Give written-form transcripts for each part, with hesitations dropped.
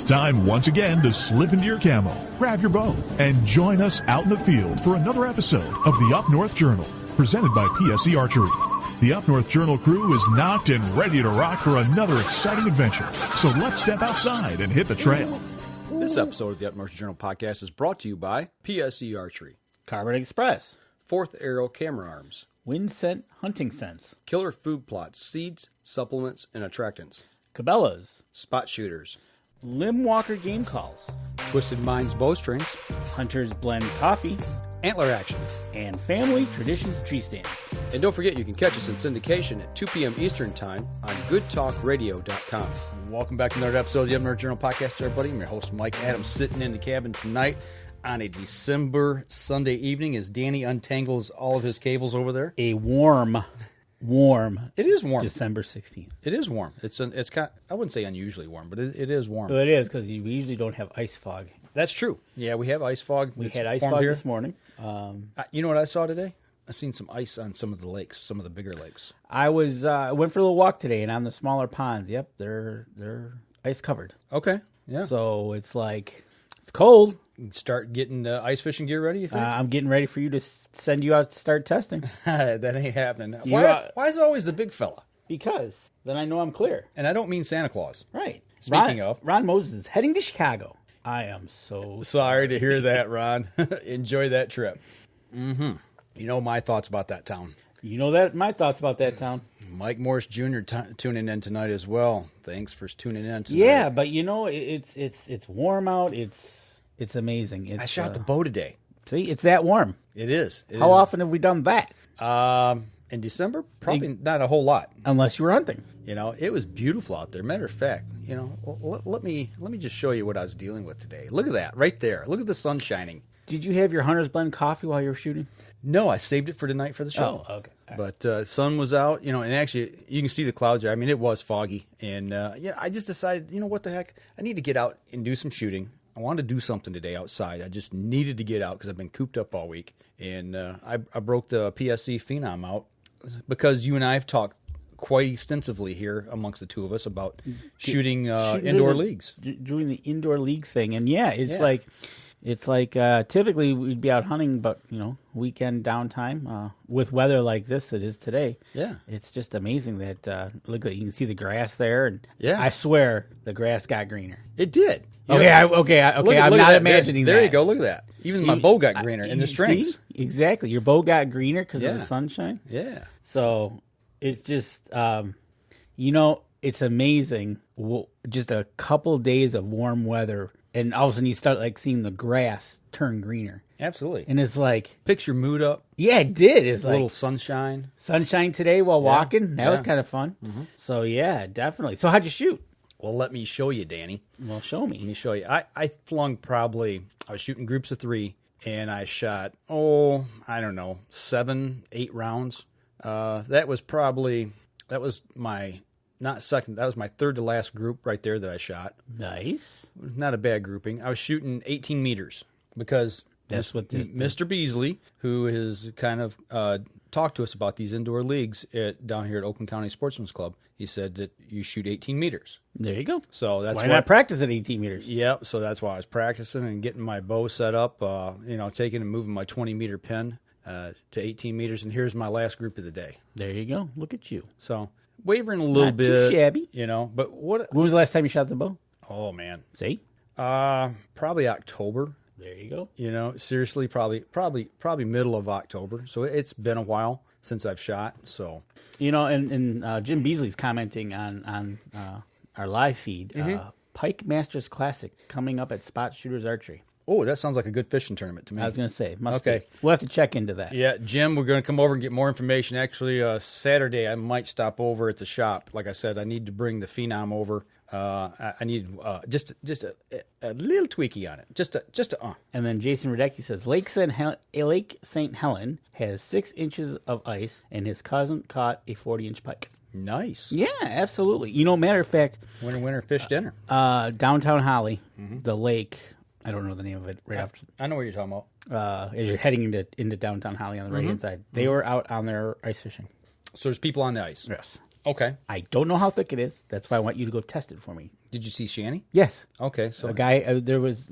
time once again to slip into your camo, grab your bow, and join us out in the field for another episode of the Up North Journal, presented by PSE Archery. The Up North Journal crew is knocked and ready to rock for another exciting adventure. So let's step outside and hit the trail. This episode of the Up North Journal podcast is brought to you by PSE Archery, Carbon Express, Fourth Arrow Camera Arms, Wind Scent Hunting Sense, Killer Food Plots, Seeds, Supplements, and Attractants, Cabela's, Spot Shooters, Limb Walker Game Calls, Twisted Minds Bowstrings, Hunter's Blend Coffee, Antler Action, and Family Traditions Tree Stand. And don't forget, you can catch us in syndication at 2 p.m. Eastern Time on goodtalkradio.com. Welcome back to another episode of the Up North Journal podcast, everybody. I'm your host, Mike Adams, sitting in the cabin tonight on a December Sunday evening as Danny untangles all of his cables over there. A warm It is warm. December 16th. It is warm. It's kind. I wouldn't say unusually warm, but it is warm. Well, it is, because we usually don't have ice fog. That's true. Yeah, we have ice fog. We It's had ice formed fog here. this morning. You know what I saw today? I seen some ice on some of the lakes, some of the bigger lakes. I went for a little walk today, and on the smaller ponds, yep, they're ice covered. Okay. Yeah. So it's like, it's cold. Start getting the ice fishing gear ready, you think? I'm getting ready for you to send you out to start testing. That ain't happening. You Why is it always the big fella? Because then I know I'm clear. And I don't mean Santa Claus. Right. Speaking of, Ron Moses is heading to Chicago. I am so sorry to hear that, Ron. Enjoy that trip. Mm-hmm. You know my thoughts about that town. You know that my thoughts about that town. Mike Morris Jr. Tuning in tonight as well. Thanks for tuning in tonight. Yeah, but you know it's warm out. It's amazing. I shot the bow today. See, it's that warm. It is. How often have we done that? In December, probably not a whole lot. Unless you were hunting. You know, it was beautiful out there. Matter of fact, you know, let me just show you what I was dealing with today. Look at that right there. Look at the sun shining. Did you have your Hunter's Blend coffee while you were shooting? No, I saved it for tonight for the show. Oh, okay. But sun was out, you know, and actually you can see the clouds there. I mean, it was foggy, and yeah, I just decided, you know, what the heck, I need to get out and do some shooting. I wanted to do something today outside. I just needed to get out because I've been cooped up all week, and I broke the PSE Phenom out because you and I have talked quite extensively here amongst the two of us about shooting indoor leagues. Doing the indoor league thing, and yeah, it's like typically we'd be out hunting, but you know, weekend downtime with weather like this it is today. Yeah, it's just amazing that look, you can see the grass there, and yeah, I swear the grass got greener. It did. Okay, I'm not imagining that. There you go. Look at that. Even my bow got greener in the strings. See? Exactly, your bow got greener because of the sunshine. Yeah. So it's just, you know, it's amazing. Just a couple days of warm weather, and all of a sudden you start like seeing the grass turn greener. Absolutely. And it's like, picks your mood up. Yeah, it did. It's a like little sunshine today while walking. That was kind of fun. Mm-hmm. So yeah, definitely. So how'd you shoot? Well, let me show you, Danny. Well, show me. Let me show you. I flung I was shooting groups of 3, and I shot, I don't know, 7, 8 rounds. That was my third to last group right there that I shot. Nice. Not a bad grouping. I was shooting 18 meters because that's what Mr. Beasley, who has kind of talked to us about these indoor leagues down here at Oakland County Sportsman's Club, he said that you shoot 18 meters. There you go. So that's why not practice at 18 meters? Yep. So that's why I was practicing and getting my bow set up. You know, taking and moving my 20-meter pin to 18 meters. And here's my last group of the day. There you go. Look at you. So wavering a little bit. Not too shabby. You know, but what? When was the last time you shot the bow? Oh man. See? Probably October. There you go. You know, seriously, probably middle of October. So it's been a while since I've shot. So, you know, and Jim Beasley's commenting on our live feed. Mm-hmm. Pike Masters Classic coming up at Spot Shooters Archery. Oh, that sounds like a good fishing tournament to me. I was going to say, must okay. be. We'll have to check into that. Yeah, Jim, we're going to come over and get more information. Actually, Saturday I might stop over at the shop. Like I said, I need to bring the Phenom over. I need just a little tweaky on it. Just a. And then Jason Radecki says Lake St. Helen has 6 inches of ice, and his cousin caught a 40-inch pike. Nice. Yeah, absolutely. You know, matter of fact, winter fish dinner. Downtown Holly, the lake. I don't know the name of it right after. I know what you're talking about. As you're heading into downtown Holly on the right hand side, they were out on their ice fishing. So there's people on the ice. Yes. Okay. I don't know how thick it is. That's why I want you to go test it for me. Did you see Shanny? Yes. Okay. So A guy, there was.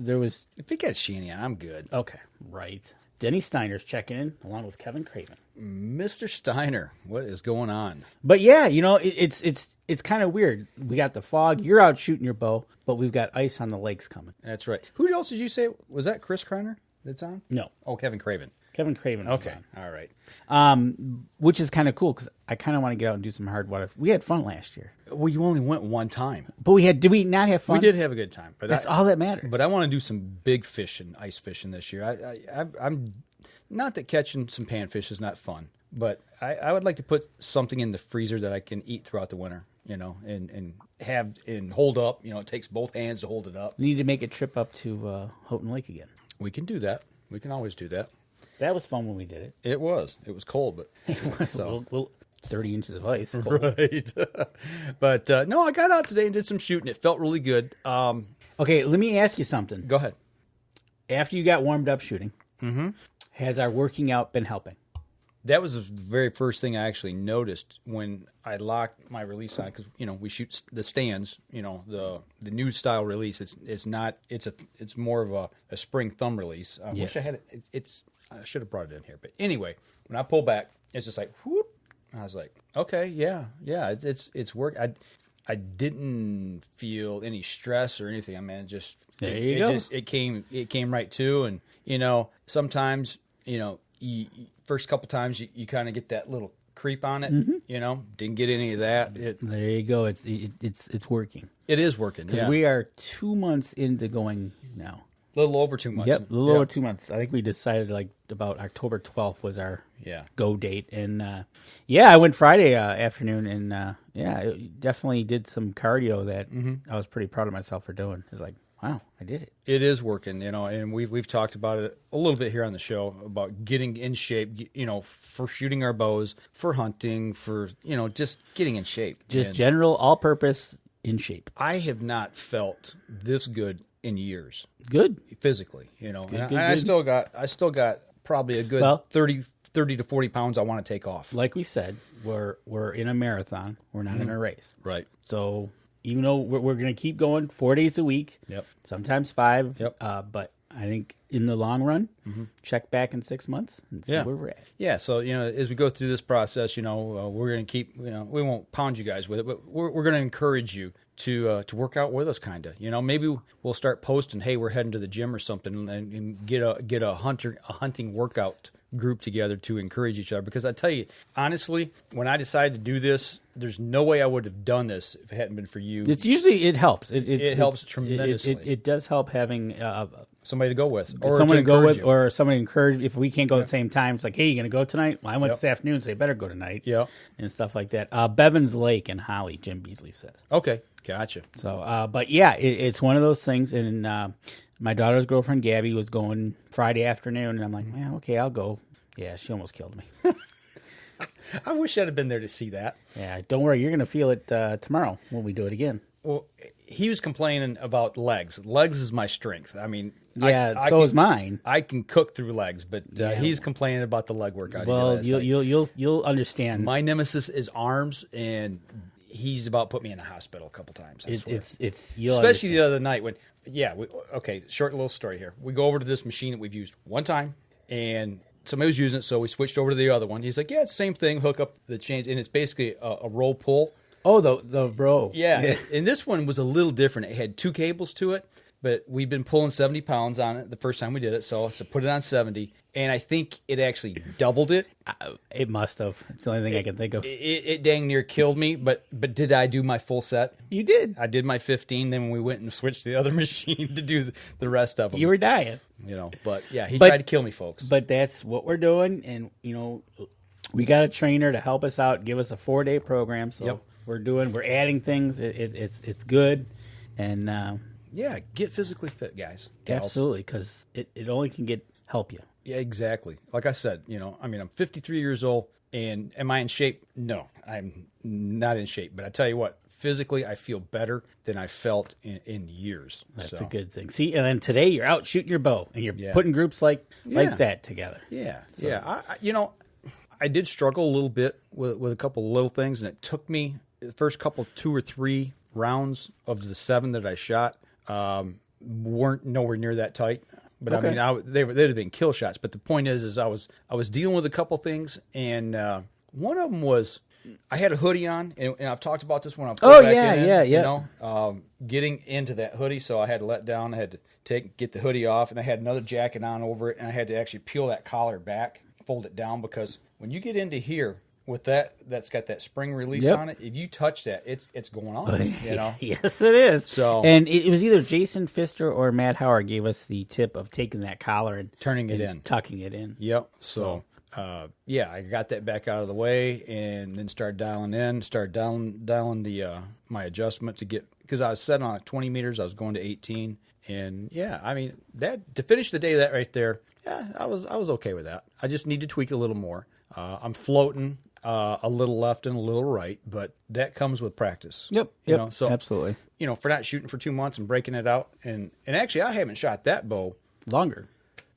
if he got Shanny on, I'm good. Okay, right. Denny Steiner's checking in along with Kevin Craven. Mr. Steiner, what is going on? But yeah, it's kind of weird. We got the fog. You're out shooting your bow, but we've got ice on the lakes coming. That's right. Who else did you say? Was that Chris Kreiner that's on? No. Oh, Kevin Craven. Kevin Craven. Was Okay. on. All right. Which is kind of cool because I kind of want to get out and do some hard water. We had fun last year, Well, you only went one time. but did we not have fun? We did have a good time. But That's all that matters. But I want to do some big fishing, ice fishing this year. I'm not that catching some panfish is not fun, but I would like to put something in the freezer that I can eat throughout the winter, and have and hold up. It takes both hands to hold it up. We need to make a trip up to Houghton Lake again. We can do that. We can always do that. That was fun when we did it. It was cold, but It was a little 30 inches of ice. Cold. right. But no, I got out today and did some shooting. It felt really good. Okay, let me ask you something. Go ahead. After you got warmed up shooting, has our working out been helping? That was the very first thing I actually noticed when I locked my release on, because we shoot the stands. The new style release. It's not. It's more of a spring thumb release. I wish I had it. I should have brought it in here, but anyway, when I pull back, it's just like whoop. I was like, okay, yeah, it's work. I didn't feel any stress or anything. I mean, it came right to, and sometimes first couple times you kind of get that little creep on it. Didn't get any of that. There you go. It's working. It is working because we are 2 months into going now. A little over 2 months. Yep, a little over 2 months. I think we decided about October 12th was our go date. And I went Friday afternoon and I definitely did some cardio that I was pretty proud of myself for doing. It's like, wow, I did it. It is working, and we've talked about it a little bit here on the show about getting in shape, for shooting our bows, for hunting, for, just getting in shape. Just general all-purpose in shape. I have not felt this good in years. Good. Physically, Good. I still got probably a good 30 to 40 pounds I want to take off. Like we said, we're in a marathon. We're not in a race. Right. So even though we're going to keep going 4 days a week, sometimes 5, but I think in the long run, check back in 6 months and see where we're at. Yeah, so, as we go through this process, we're going to keep, we won't pound you guys with it, but we're going to encourage you to work out with us, kind of. Maybe we'll start posting, hey, we're heading to the gym or something, and get a hunting workout group together to encourage each other. Because I tell you, honestly, when I decided to do this, there's no way I would have done this if it hadn't been for you. It helps. It helps tremendously. It does help having somebody to go with, or someone to go with, or somebody to encourage. If we can't go at the same time, it's like, hey, you going to go tonight? Well, I went this afternoon, so you better go tonight. Yeah, and stuff like that. Bevan's Lake in Holly, Jim Beasley says. Okay, gotcha. So, but yeah, it's one of those things. And my daughter's girlfriend Gabby was going Friday afternoon, and I'm like, man, okay, I'll go. Yeah, she almost killed me. I wish I'd have been there to see that. Yeah, don't worry, you're going to feel it tomorrow when we do it again. Well, he was complaining about legs. Legs is my strength. I mean, so is mine. I can cook through legs, but he's complaining about the leg workout. Well, you'll understand. My nemesis is arms, and he's about put me in the hospital a couple times. You'll especially understand. the other night when short little story here. We go over to this machine that we've used one time, and somebody was using it, so we switched over to the other one. He's like, yeah, it's the same thing. Hook up the chains, and it's basically a roll pull. Oh, the row. Yeah, and this one was a little different. It had 2 cables to it, but we've been pulling 70 pounds on it the first time we did it, so put it on 70, and I think it actually doubled it. It must have. It's the only thing I can think of. It dang near killed me, but did I do my full set? You did. I did my 15, then we went and switched to the other machine to do the rest of them. You were dying. But yeah, he tried to kill me, folks. But that's what we're doing, and, we got a trainer to help us out, give us a 4-day program, so we're adding things. It's good, and get physically fit, guys. Gals. Absolutely, because it only can help you. Yeah, exactly. Like I said, I'm 53 years old, and am I in shape? No, I'm not in shape. But I tell you what, physically, I feel better than I felt in years. That's a good thing. See, and then today you're out shooting your bow, and you're putting groups like that together. Yeah, so. I did struggle a little bit with a couple of little things, and it took me the first couple 2 or 3 rounds of the 7 that I shot weren't nowhere near that tight. But okay. I mean, they'd have been kill shots. But the point is I was dealing with a couple things, and one of them was I had a hoodie on, and I've talked about this when I put back in. You know, getting into that hoodie, so I had to let down. I had to get the hoodie off, and I had another jacket on over it, and I had to actually peel that collar back, fold it down, because when you get into here with that's got that spring release on it. If you touch that, it's going on. You know, yes, it is. So, and it was either Jason Pfister or Matt Howard gave us the tip of taking that collar and turning it in, tucking it in. Yep. So, I got that back out of the way, and then started dialing the my adjustment to get, because I was set on 20 meters. I was going to 18, and I mean that to finish the day, that right there. Yeah, I was okay with that. I just need to tweak a little more. I'm floating a little left and a little right, but that comes with practice. Yep. You know, so absolutely. You know, for not shooting for 2 months and breaking it out, and actually, I haven't shot that bow longer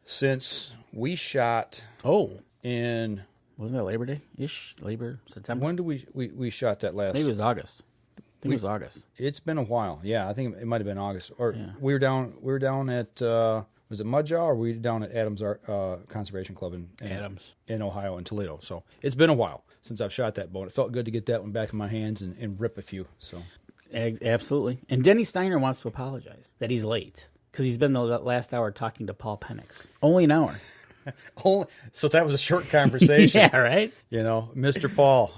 since we shot. In wasn't that Labor Day ish? September. When did we shot that last? Maybe it was August. I think it was August. It's been a while. Yeah, I think it might have been August. Or we were down at. Was it Mudjaw, or were we down at Adams Conservation Club in Ohio, in Toledo? So it's been a while since I've shot that bow. It felt good to get that one back in my hands and rip a few. So absolutely. And Denny Steiner wants to apologize that he's late, because he's been the last hour talking to Paul Penix. Only an hour. So that was a short conversation. Yeah, right? You know, Mr. Paul,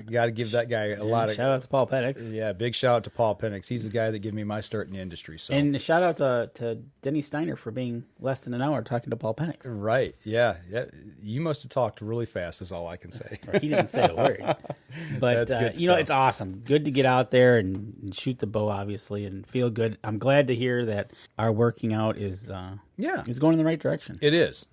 got to give that guy a lot of... Shout out to Paul Penix. Yeah, big shout out to Paul Penix. He's the guy that gave me my start in the industry. So. And shout out to Denny Steiner for being less than an hour talking to Paul Penix. Right, yeah. You must have talked really fast, is all I can say. He didn't say a word. But, you know, it's awesome. Good to get out there and shoot the bow, obviously, and feel good. I'm glad to hear that our working out is... it's going in the right direction. It is.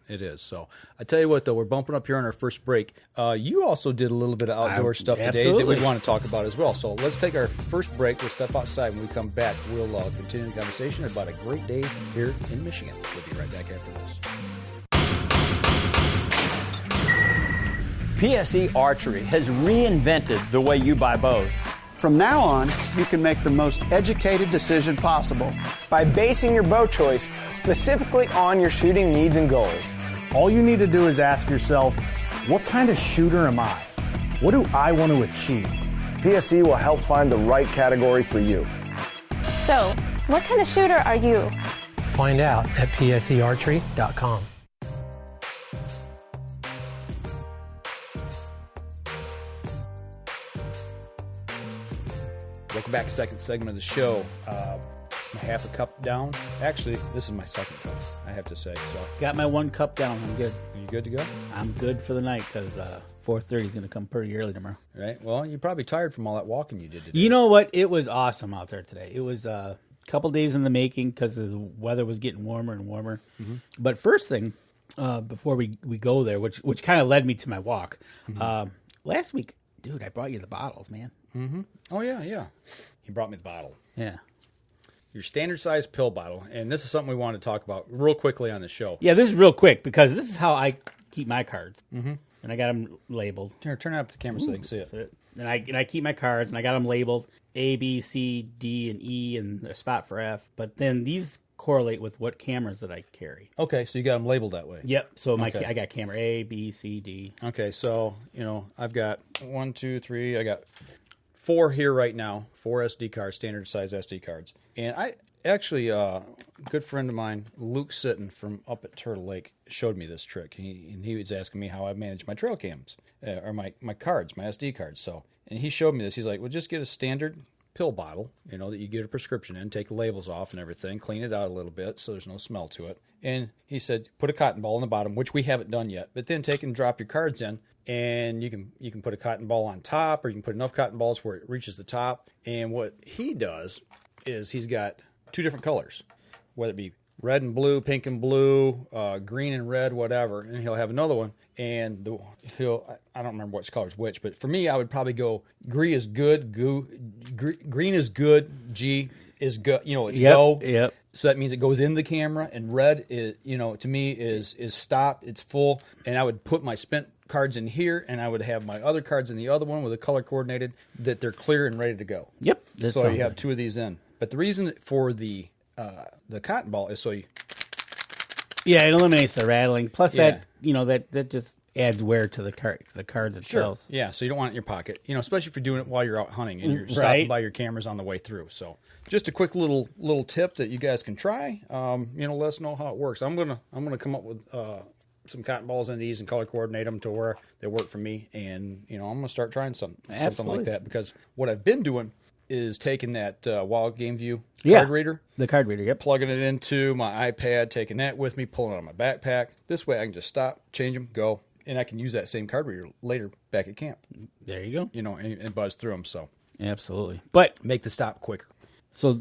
So I tell you what, though, we're bumping up here on our first break. You also did a little bit of outdoor stuff today that we want to talk about as well. So let's take our first break. We'll step outside. When we come back, we'll continue the conversation about a great day here in Michigan. We'll be right back after this. PSE Archery has reinvented the way you buy bows. From now on, you can make the most educated decision possible by basing your bow choice specifically on your shooting needs and goals. All you need to do is ask yourself, what kind of shooter am I? What do I want to achieve? PSE will help find the right category for you. So, what kind of shooter are you? Find out at psearchery.com. Welcome back, second segment of the show. I'm half a cup down. Actually, this is my second cup, I have to say. So. Got my 1 cup down. I'm good. Are you good to go? I'm good for the night, because 4:30 is going to come pretty early tomorrow. Right. Well, you're probably tired from all that walking you did today. You know what? It was awesome out there today. It was a couple days in the making because the weather was getting warmer and warmer. Mm-hmm. But first thing, before we go there, which kind of led me to my walk, last week, dude, I brought you the bottles, man. Mm-hmm. Oh, yeah. He brought me the bottle. Yeah. Your standard size pill bottle. And this is something we want to talk about real quickly on the show. Yeah, this is real quick because this is how I keep my cards. Mm-hmm. And I got them labeled. Turn it up to the camera so they can see it. And I keep my cards, and I got them labeled A, B, C, D, and E, and a spot for F. But then these correlate with what cameras that I carry. Okay, so you got them labeled that way. Yep. So I got camera A, B, C, D. Okay, so, I've got 1, 2, 3, I got 4 here right now, 4 SD cards, standard size SD cards. And I actually, a good friend of mine, Luke Sitton from up at Turtle Lake, showed me this trick. He was asking me how I manage my trail cams, or my cards, my SD cards. And he showed me this. He's like, well, just get a standard pill bottle, that you get a prescription in, take the labels off and everything, clean it out a little bit so there's no smell to it. And he said, put a cotton ball in the bottom, which we haven't done yet, but then take and drop your cards in. And you can put a cotton ball on top, or you can put enough cotton balls where it reaches the top. And what he does is he's got 2 different colors, whether it be red and blue, pink and blue, green and red, whatever. And he'll have another one. And I don't remember which color's which, but for me, I would probably go green is good, green is good, G is good. It's go. Yep. So that means it goes in the camera, and red is, to me is stop. It's full, and I would put my spent cards in here, and I would have my other cards in the other one with a color coordinated that they're clear and ready to go. Yep. So you have 2 of these in. But the reason for the cotton ball is so you... Yeah, it eliminates the rattling. Plus that just adds wear to the cards themselves. Sure. Yeah, so you don't want it in your pocket. Especially if you're doing it while you're out hunting and you're stopping by your cameras on the way through. So just a quick little tip that you guys can try. Let us know how it works. I'm gonna come up with some cotton balls in these and color coordinate them to where they work for me, and I'm gonna start trying something like that, because what I've been doing is taking that Wild Game View card reader. The card reader, yep. Plugging it into my iPad, taking that with me, pulling it on my backpack. This way I can just stop, change them, go, and I can use that same card reader later back at camp. There you go. And buzz through them. So absolutely. But make the stop quicker. So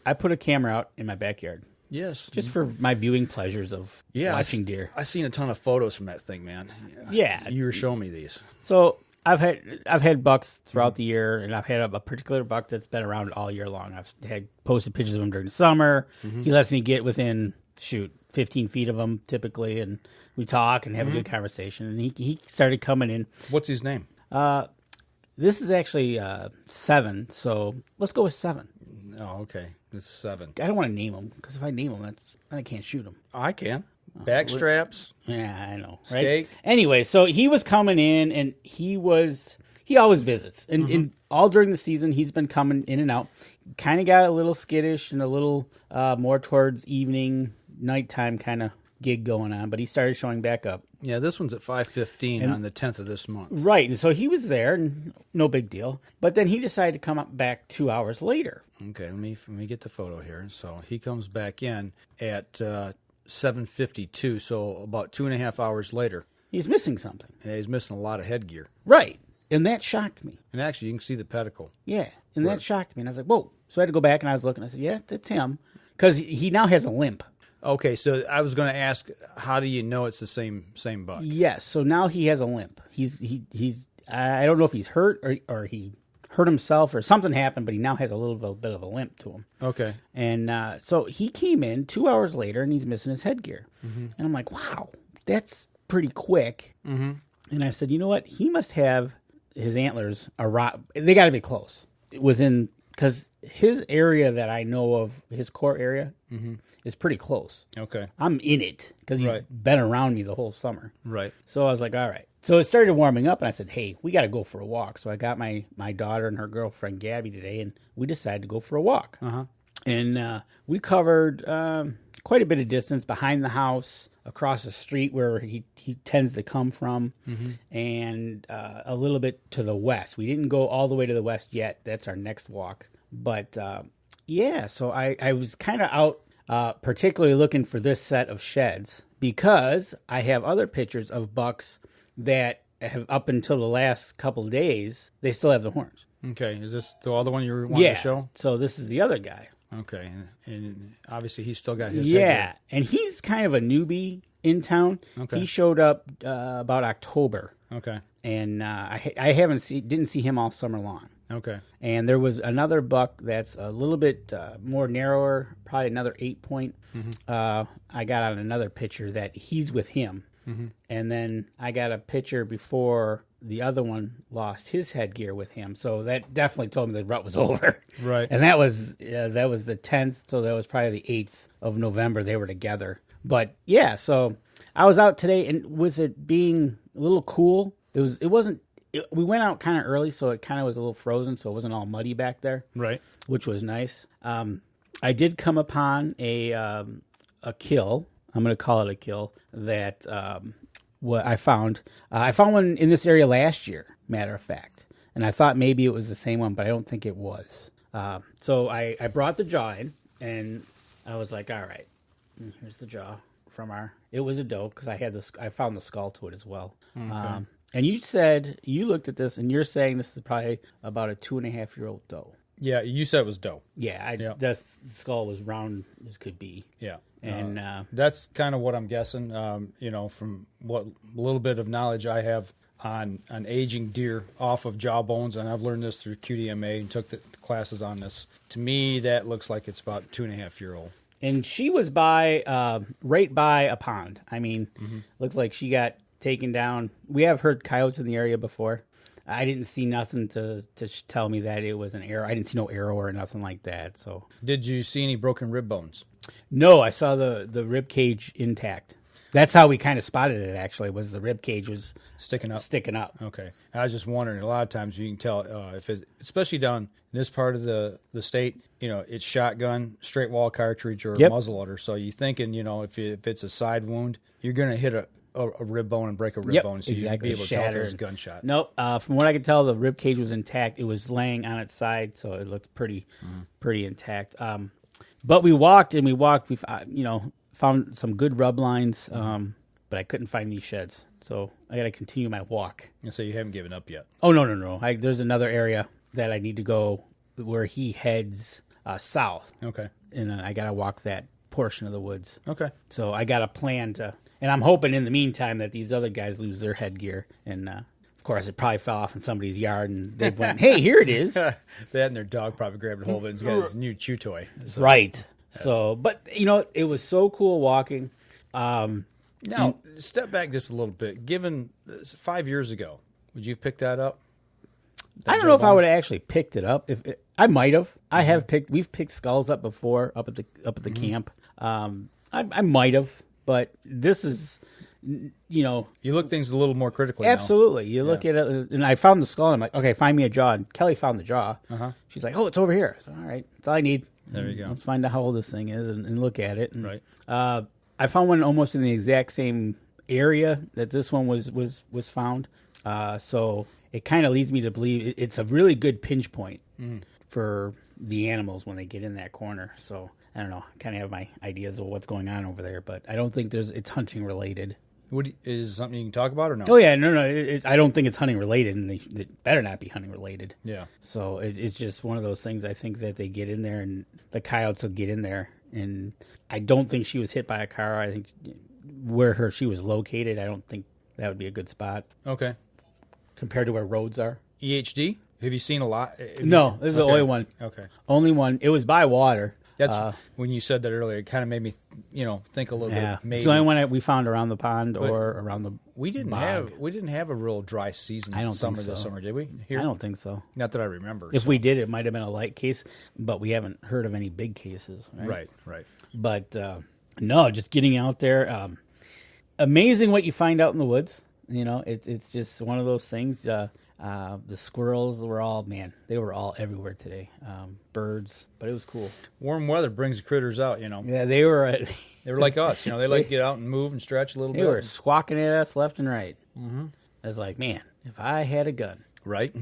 I put a camera out in my backyard. Yes. Just for my viewing pleasures of watching deer. I've seen a ton of photos from that thing, man. Yeah. You were showing me these. So I've had bucks throughout the year, and I've had a particular buck that's been around all year long. I've had posted pictures of him during the summer. Mm-hmm. He lets me get within 15 feet of him typically, and we talk and have a good conversation. And he started coming in. What's his name? This is actually 7, so let's go with 7. Oh, okay. It's 7. I don't want to name him, because if I name him, then I can't shoot him. I can. Back straps. Yeah, I know. Right? Steak. Anyway, so he was coming in, and he always visits. And all during the season, he's been coming in and out. Kind of got a little skittish and a little more towards evening, nighttime kind of gig going on, but he started showing back up. Yeah, this one's at 5:15 on the 10th of this month. Right, and so he was there, and no big deal. But then he decided to come up back 2 hours later. Okay, let me get the photo here. So he comes back in at 7:52, so about 2.5 hours later. He's missing something. Yeah, he's missing a lot of headgear. Right, and that shocked me. And actually, you can see the pedicle. Yeah, and that shocked me, and I was like, whoa. So I had to go back, and I was looking, I said, yeah, that's him, because he now has a limp. Okay, so I was going to ask, how do you know it's the same buck? Yes, so now he has a limp. He's I don't know if he's hurt or he hurt himself or something happened, but he now has a little bit of a limp to him. Okay. And so he came in 2 hours later, and he's missing his headgear. Mm-hmm. And I'm like, wow, that's pretty quick. Mm-hmm. And I said, you know what? He must have his antlers, they got to be close within, because his area that I know of, his core area, is pretty close. Okay. I'm in it because he's been around me the whole summer. Right. So I was like, all right. So it started warming up, and I said, hey, we got to go for a walk. So I got my daughter and her girlfriend, Gabby, today, and we decided to go for a walk. Uh-huh. And we covered quite a bit of distance behind the house, across the street where he tends to come from, and a little bit to the west. We didn't go all the way to the west yet. That's our next walk. But, so I was kind of out particularly looking for this set of sheds, because I have other pictures of bucks that have, up until the last couple of days, they still have the horns. Okay. Is this the other one you were wanting to show? So this is the other guy. Okay. And obviously he's still got his headgear. And he's kind of a newbie in town. Okay. He showed up about October. Okay. And I didn't see him all summer long. Okay. And there was another buck that's a little bit more narrower, probably another 8-point. I got on another picture that he's with him. And then I got a picture before the other one lost his headgear with him. So that definitely told me the rut was over. Right. And that was the 10th, so that was probably the 8th of November they were together. But yeah, so I was out today, and with it being a little cool, we went out kind of early, so it kind of was a little frozen, so it wasn't all muddy back there. Right. Which was nice. I did come upon a kill. I'm going to call it a kill that what I found. I found one in this area last year, matter of fact, and I thought maybe it was the same one, but I don't think it was. So I brought the jaw in, and I was like, all right, here's the jaw from it was a doe, because I found the skull to it as well. Okay. And you looked at this, and you're saying this is probably about a 2.5-year-old doe. Yeah, you said it was doe. Yeah, the skull was round as could be. Yeah. And that's kind of what I'm guessing, from what little bit of knowledge I have on aging deer off of jawbones, and I've learned this through QDMA and took the classes on this. To me, that looks like it's about 2.5-year-old. And she was right by a pond. I mean, looks like she got taken down. We have heard coyotes in the area before. I didn't see nothing to tell me that it was an arrow. I didn't see no arrow or nothing like that. So, did you see any broken rib bones? No, I saw the rib cage intact. That's how we kind of spotted it. Actually, was the rib cage was sticking up. Okay, I was just wondering. A lot of times you can tell if it, especially down in this part of the state, it's shotgun, straight wall cartridge, or muzzleloader. So you're thinking, if it's a side wound, you're going to hit a rib bone and break a rib bone, so exactly. you'd be able to tell if it was a gunshot. Nope. From what I could tell, the rib cage was intact. It was laying on its side, so it looked pretty intact. But we walked. We found some good rub lines, but I couldn't find these sheds, so I got to continue my walk. And so you haven't given up yet? Oh no. There's another area that I need to go where he heads south. Okay. And I got to walk that portion of the woods. Okay. So I got a plan to. And I'm hoping in the meantime that these other guys lose their headgear. And, of course, it probably fell off in somebody's yard, and they went, hey, here it is. That and their dog probably grabbed a hold of it and got his new chew toy. So right. So, but, it was so cool walking. Now, step back just a little bit. Given 5 years ago, would you have picked that up? I don't know if I would have actually picked it up. I might have. I have picked. We've picked skulls up before up at the camp. I might have. But this is, you look things a little more critically. Absolutely. Now. You look at it, and I found the skull, and I'm like, okay, find me a jaw. And Kelly found the jaw. She's like, oh, it's over here. So, all right, that's all I need. There you go. Let's find out how old this thing is and look at it. And, right. I found one almost in the exact same area that this one was found. So it kind of leads me to believe it's a really good pinch point for the animals when they get in that corner. So I don't know. I kind of have my ideas of what's going on over there, but I don't think it's hunting related. Is it something you can talk about or no? Oh, yeah. No. I don't think it's hunting related, and it better not be hunting related. Yeah. So it's just one of those things. I think that they get in there, and the coyotes will get in there. And I don't think she was hit by a car. I think where she was located, I don't think that would be a good spot. Okay. Compared to where roads are. EHD? Have you seen a lot? No, this is the only one. Okay. Only one. It was by water. That's when you said that earlier. It kind of made me, think a little bit. Maybe. It's the only one we found around the pond or around the. We didn't have a real dry season. I don't think so. This summer, did we? Here? I don't think so. Not that I remember. If we did, it might have been a light case, but we haven't heard of any big cases. Right. But no, just getting out there. Amazing what you find out in the woods. It's just one of those things. The squirrels were all everywhere today. Birds, but it was cool. Warm weather brings the critters out, Yeah, they were like us, They like to get out and move and stretch a little bit. They were squawking at us left and right. Mm-hmm. I was like, man, if I had a gun, right,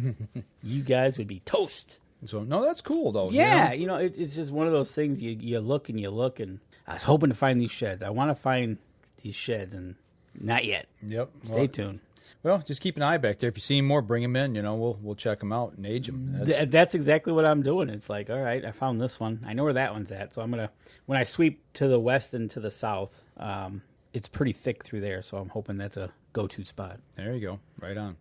you guys would be toast. So no, that's cool though. Yeah, it's just one of those things. You look, and I was hoping to find these sheds. I want to find these sheds, and not yet. Yep. Stay tuned. Well, just keep an eye back there. If you see more, bring them in. We'll check them out and age them. That's exactly what I'm doing. It's like, all right, I found this one. I know where that one's at. So when I sweep to the west and to the south, it's pretty thick through there. So I'm hoping that's a go-to spot. There you go. Right on.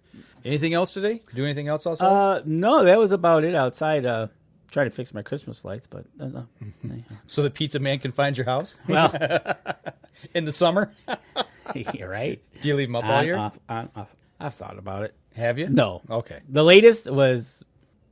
Anything else today? Do anything else outside? No, that was about it outside. Trying to fix my Christmas lights, but so the pizza man can find your house. Well, in the summer. You're right. Do you leave them up all year? Off. I've thought about it. Have you? No. Okay. The latest was,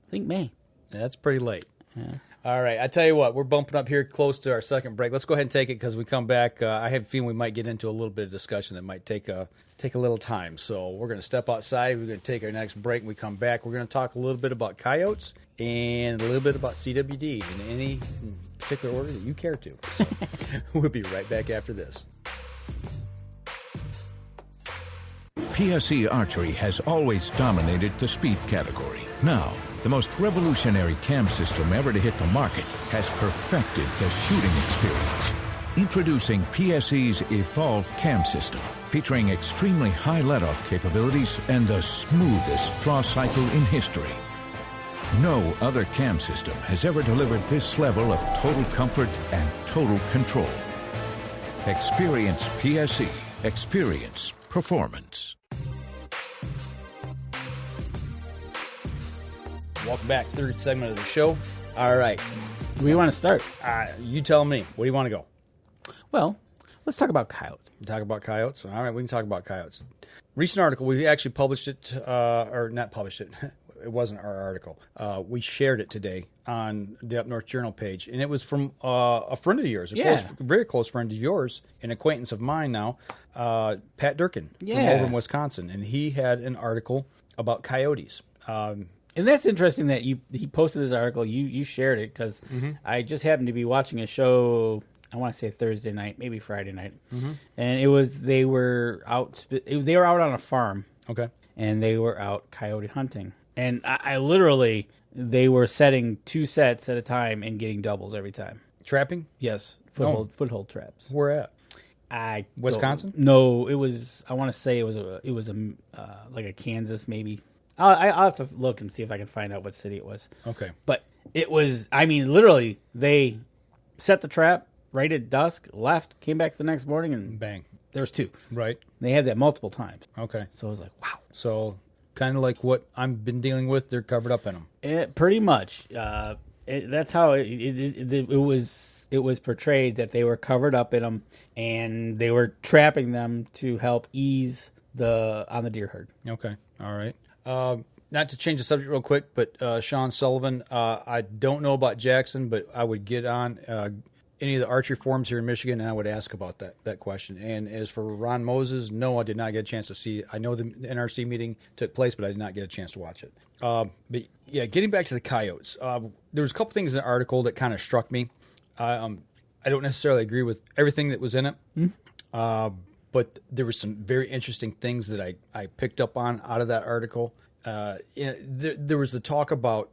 I think, May. That's pretty late. Yeah. All right. I tell you what, we're bumping up here close to our second break. Let's go ahead and take it because we come back. I have a feeling we might get into a little bit of discussion that might take a little time. So we're going to step outside. We're going to take our next break. When we come back, we're going to talk a little bit about coyotes and a little bit about CWD in any particular order that you care to. So we'll be right back after this. PSE Archery has always dominated the speed category. Now, the most revolutionary cam system ever to hit the market has perfected the shooting experience. Introducing PSE's Evolve Cam System, featuring extremely high let-off capabilities and the smoothest draw cycle in history. No other cam system has ever delivered this level of total comfort and total control. Experience PSE. Experience performance. Welcome back. Third segment of the show. All right. Where do you want to start? You tell me. Where do you want to go? Well, Let's talk about coyotes. Talk about coyotes? All right, we can talk about coyotes. Recent article, we actually published it, or not published it. It wasn't our article. We shared it today on the Up North Journal page, and it was from a friend of yours, very close friend of yours, an acquaintance of mine now, Pat Durkin from over in Wisconsin, and he had an article about coyotes. And that's interesting that he posted this article. You shared it because I just happened to be watching a show. I want to say Thursday night, maybe Friday night, and they were out on a farm. Okay, and they were out coyote hunting, and I literally they were setting 2 sets at a time and getting doubles every time. Trapping? Yes, foothold traps. Where at? Wisconsin? No, it was. I want to say it was a like a Kansas maybe. I'll have to look and see if I can find out what city it was. Okay, but it was. I mean, literally, they set the trap right at dusk, left, came back the next morning, and bang, there's 2. Right, they had that multiple times. Okay, so I was like, wow. So kind of like what I've been dealing with. They're covered up in them. Pretty much. That's how it was portrayed, that they were covered up in them and they were trapping them to help ease on the deer herd. Okay, all right. Not to change the subject real quick, but Sean Sullivan, I don't know about Jackson, but I would get on any of the archery forums here in Michigan, and I would ask about that question. And as for Ron Moses, no, I did not get a chance to see it. I know the NRC meeting took place, but I did not get a chance to watch it. But yeah, getting back to the coyotes, there was a couple things in the article that kind of struck me. I don't necessarily agree with everything that was in it, but there were some very interesting things that I picked up on out of that article. There was the talk about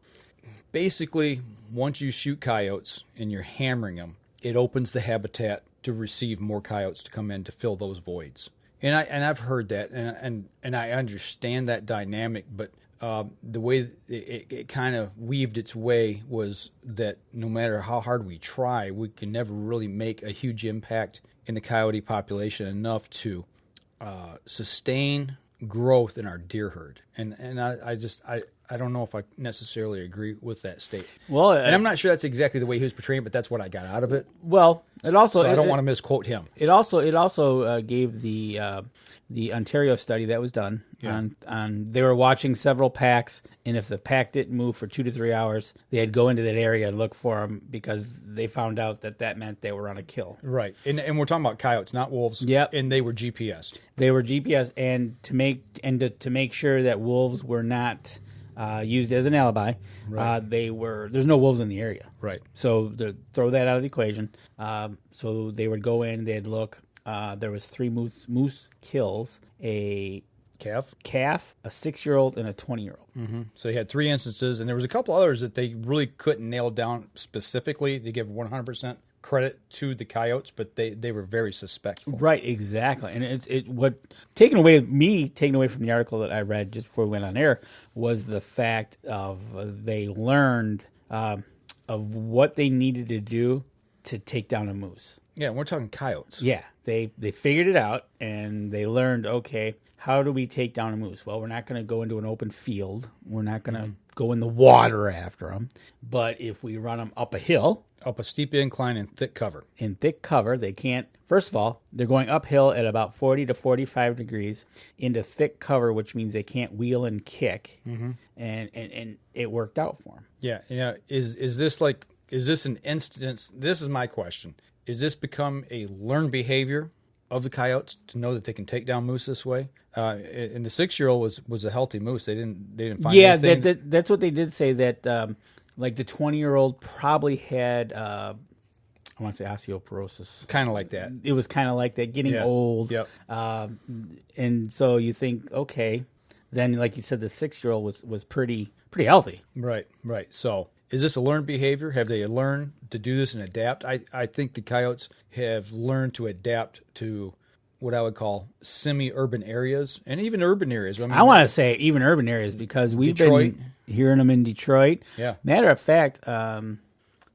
basically once you shoot coyotes and you're hammering them, it opens the habitat to receive more coyotes to come in to fill those voids. And I've heard that, and I understand that dynamic, but the way it kind of weaved its way was that no matter how hard we try, we can never really make a huge impact in the coyote population enough to sustain growth in our deer herd. And I don't know if I necessarily agree with that statement. Well, and I'm not sure that's exactly the way he was portraying it, but that's what I got out of it. Well, it also I don't want to misquote him. It also gave the Ontario study that was done on they were watching several packs, and if the pack didn't move for 2 to 3 hours, they'd go into that area and look for them because they found out that meant they were on a kill. Right, and we're talking about coyotes, not wolves. Yep, and they were GPSed. They were GPS, and to make sure that wolves were not used as an alibi. Right. There's no wolves in the area. Right. So throw that out of the equation. So they would go in, they'd look. There was 3 moose kills, a calf, a 6-year-old, and a 20-year-old. Mm-hmm. So they had 3 instances, and there was a couple others that they really couldn't nail down specifically. They give 100% credit to the coyotes, but they were very suspectful. Right, exactly. And what taken away from the article that I read just before we went on air was the fact of they learned of what they needed to do to take down a moose. Yeah, we're talking coyotes. Yeah, they figured it out, and they learned, okay, how do we take down a moose? Well, we're not going to go into an open field. We're not going to go in the water after them. But if we run them up a hill, up a steep incline in thick cover. They can't. First of all, they're going uphill at about 40 to 45 degrees into thick cover, which means they can't wheel and kick. Mm-hmm. And it worked out for them. Yeah. Is this an instance? This is my question. Is this become a learned behavior of the coyotes to know that they can take down moose this way? And the 6-year-old was a healthy moose. They didn't find anything. Yeah, that's what they did say, that like the 20-year-old probably had I want to say osteoporosis. Kind of like that. It was kind of like that, getting old. Yep. And so you think, okay, then like you said, the 6-year-old was pretty healthy. Right. So is this a learned behavior? Have they learned to do this and adapt? I think the coyotes have learned to adapt to what I would call semi-urban areas and even urban areas. I want to say even urban areas because we've been hearing them in Detroit. Yeah. Matter of fact,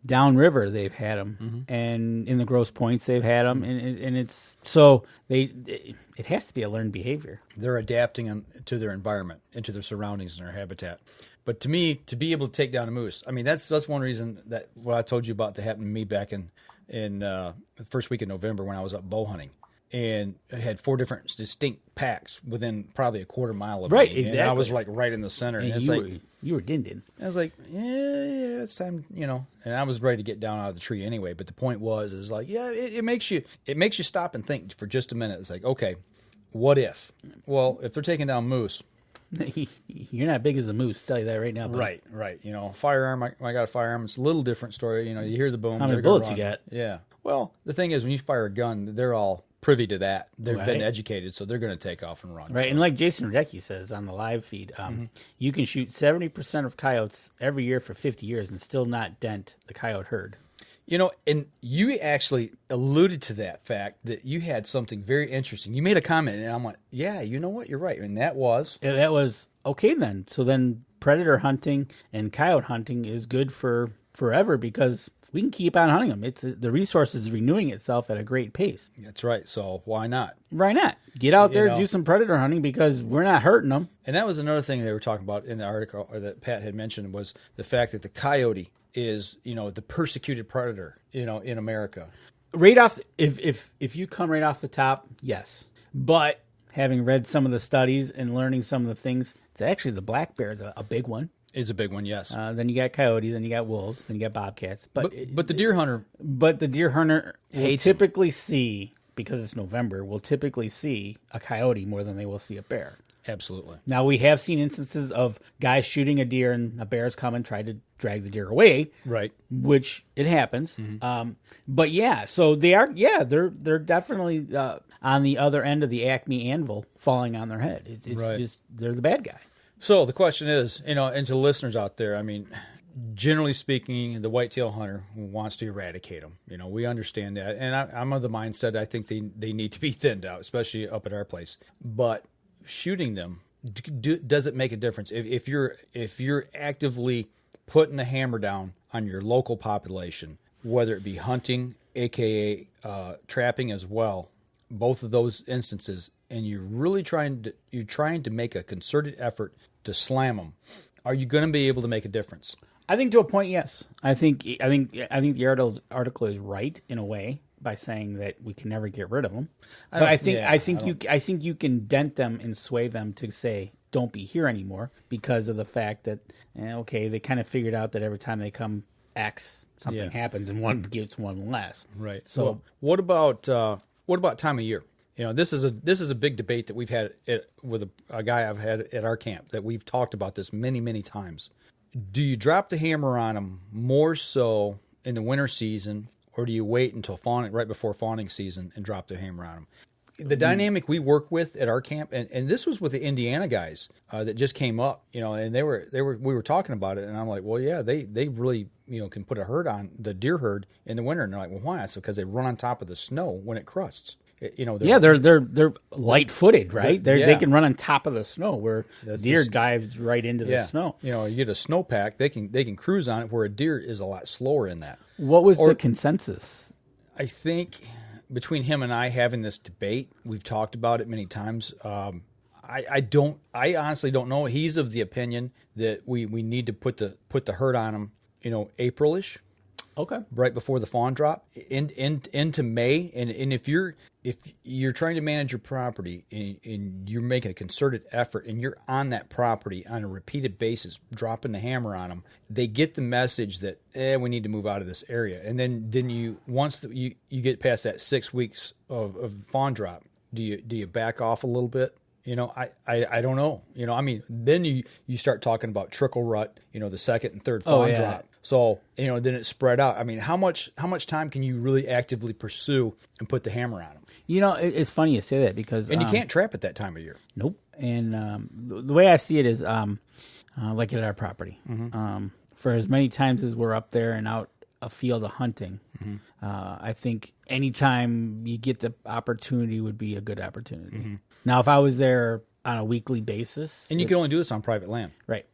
downriver they've had them, and in the Grosse Points they've had them, and it's so it has to be a learned behavior. They're adapting to their environment, into their surroundings and their habitat. But to me, to be able to take down a moose, I mean that's one reason that what I told you about that happened to me back in in the first week of November when I was up bow hunting. And it had 4 different distinct packs within probably a quarter mile of me. Exactly. And I was like right in the center. And it's you were din. I was like, yeah, it's time, And I was ready to get down out of the tree anyway. But the point is like, yeah, it makes you stop and think for just a minute. It's like, okay, what if? Well, if they're taking down moose. You're not big as a moose, tell you that right now. Buddy. Right. Firearm, I got a firearm. It's a little different story. You hear the boom. How many bullets you got? Yeah. Well, the thing is, when you fire a gun, they're all privy to that. They've been educated, so they're going to take off and run. Right, so. and like Jason Radecki says on the live feed, you can shoot 70% of coyotes every year for 50 years and still not dent the coyote herd. And you actually alluded to that fact that you had something very interesting. You made a comment, and I'm like, yeah, you know what? You're right. And that was? Yeah, that was, okay then. So then predator hunting and coyote hunting is good for forever because we can keep on hunting them. The resource is renewing itself at a great pace. That's right. So why not? Why not? Get out there, do some predator hunting because we're not hurting them. And that was another thing they were talking about in the article or that Pat had mentioned was the fact that the coyote is, the persecuted predator, in America. Right off, if you come right off the top, yes. But having read some of the studies and learning some of the things, it's actually the black bear is a big one. Is a big one, yes. Then you got coyotes, then you got wolves, then you got bobcats. But the deer hunter... But the deer hunter will typically see, because it's November, will typically see a coyote more than they will see a bear. Absolutely. Now, we have seen instances of guys shooting a deer and a bear's come and try to drag the deer away. Right. Which it happens. Mm-hmm. But yeah, so they're definitely on the other end of the Acme anvil falling on their head. It's just, they're the bad guy. So the question is, and to the listeners out there, generally speaking, the whitetail hunter wants to eradicate them. We understand that. And I'm of the mindset I think they need to be thinned out, especially up at our place. But shooting them, does it make a difference? If you're actively putting the hammer down on your local population, whether it be hunting, aka trapping as well, both of those instances, and you're really trying to make a concerted effort to slam them, are you going to be able to make a difference? I think to a point, yes. I think the article is right in a way by saying that we can never get rid of them. But I think you can dent them and sway them to say don't be here anymore because of the fact that they kind of figured out that every time they come X something happens and one gets one less. Right. So what about time of year? This is a big debate that we've had with a guy I've had at our camp that we've talked about this many, many times. Do you drop the hammer on them more so in the winter season, or do you wait until right before fawning season and drop the hammer on them? The dynamic we work with at our camp, and this was with the Indiana guys that just came up, and we were talking about it, and I'm like, well, yeah, they really can put a herd on the deer herd in the winter, and they're like, well, why? That's because they run on top of the snow when it crusts. They're light-footed, right? They can run on top of the snow where deer dives right into the snow. You get a snowpack, they can cruise on it where a deer is a lot slower in that. What was the consensus? I think between him and I having this debate, we've talked about it many times. I honestly don't know. He's of the opinion that we need to put the herd on him, April-ish. Okay. Right before the fawn drop into May, and if you're trying to manage your property and you're making a concerted effort and you're on that property on a repeated basis, dropping the hammer on them, they get the message that we need to move out of this area. And then you once you get past that 6 weeks of fawn drop, do you back off a little bit? I don't know. Then you start talking about trickle rut, the second and third fawn drop. So, then it's spread out. How much time can you really actively pursue and put the hammer on them? It's funny you say that because... And you can't trap at that time of year. Nope. And the way I see it is like at our property. Mm-hmm. For as many times as we're up there and out a field of hunting, I think anytime you get the opportunity would be a good opportunity. Mm-hmm. Now, if I was there on a weekly basis... And you can only do this on private land. Right.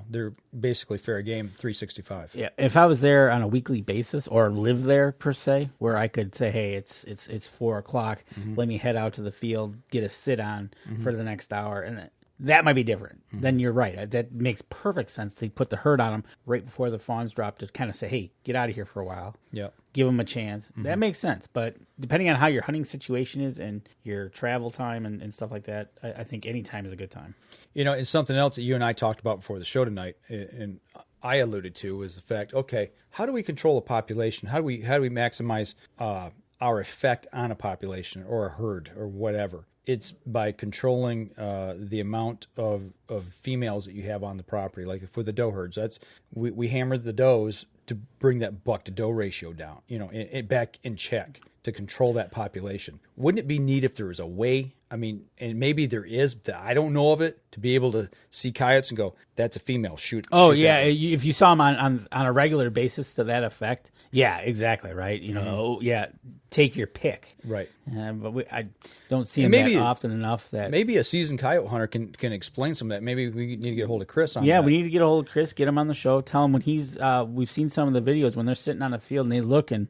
They're basically fair game 365. Yeah, if I was there on a weekly basis or live there per se, where I could say, hey, it's 4:00, let me head out to the field, get a sit on for the next hour, and that might be different. Then you're right. That makes perfect sense to put the herd on them right before the fawns drop to kind of say, hey, get out of here for a while. Yep. Give them a chance. That makes sense. But depending on how your hunting situation is and your travel time and stuff like that, I think any time is a good time. It's something else that you and I talked about before the show tonight, and I alluded to was the fact, okay, how do we control a population? How do we maximize our effect on a population or a herd or whatever? It's by controlling the amount of females that you have on the property. Like for the doe herds, we hammer the does to bring that buck to doe ratio down, back in check to control that population. Wouldn't it be neat if there was a way? I mean, and maybe there is, but I don't know of it, to be able to see coyotes and go, that's a female, shoot. Oh, shoot yeah. If you saw them on a regular basis to that effect, yeah, exactly, right? Take your pick. Right. But I don't see them that often enough that... Maybe a seasoned coyote hunter can explain some of that. Maybe we need to get a hold of Chris on that. Yeah, we need to get a hold of Chris, get him on the show, tell him when he's... we've seen some of the videos when they're sitting on the field and they look and...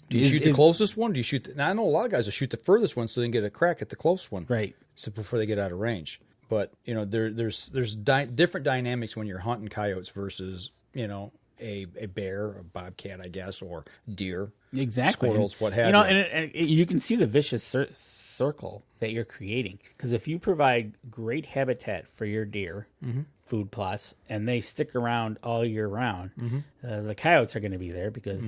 do you shoot the closest one? Do you shoot... Now, I know a lot of guys will shoot the furthest one so they can get a crack at the close one. Right. So before they get out of range. But, there's different dynamics when you're hunting coyotes versus, a bear, a bobcat, I guess, or deer. Exactly. Squirrels, what have you. And you can see the vicious circle that you're creating. Because if you provide great habitat for your deer, food plots, and they stick around all year round, the coyotes are going to be there because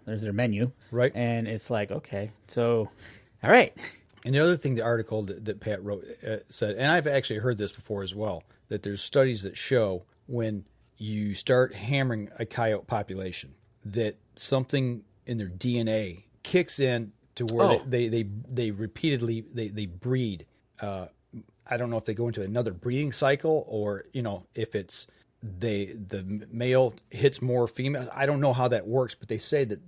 there's their menu. Right. And it's like, okay, so, all right. And the other thing, the article that Pat wrote said, and I've actually heard this before as well, that there's studies that show when you start hammering a coyote population, that something in their DNA kicks in to where they repeatedly they breed. I don't know if they go into another breeding cycle or if it's the male hits more females. I don't know how that works, but they say that